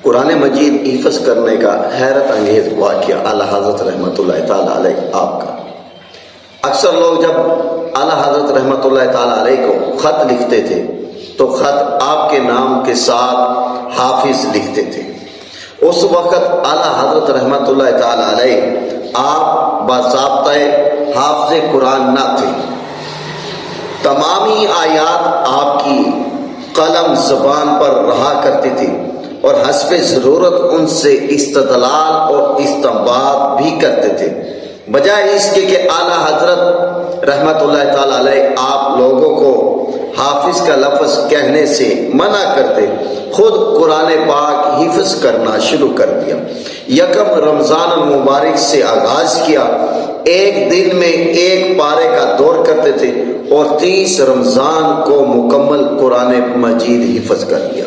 कुरान मजीद हिफ्ज़ करने का हैरत अंगेज वाक़या आला हज़रत रहमतुल्लाह ताला अलैह आपका। अक्सर लोग जब आला हज़रत रहमतुल्लाह ताला अलैह को ख़त लिखते थे तो ख़त आपके नाम के साथ हाफिज़ लिखते थे। उस वक़्त आला हज़रत रहमतुल्लाह ताला अलैह आप बाज़ाब्ता हाफ़िज़ कुरान न थे। तमामी आयात आपकी कलम ज़बान पर रहा करती थी और हस्बे ज़रूरत उनसे इस्तदलाल और इस्तिंबात भी करते थे। बजाय इसके कि आला हज़रत रहमतुल्लाह ताला अलैह आप लोगों को हाफिज का लफ्ज़ कहने से मना करते, खुद कुरान पाक हिफ्ज़ करना शुरू कर दिया। यकम रमज़ान मुबारक से आगाज़ किया, एक दिन में एक पारे का दौर करते थे और 30 रमज़ान को मुकम्मल कुरान मजीद हिफ्ज़ कर लिया।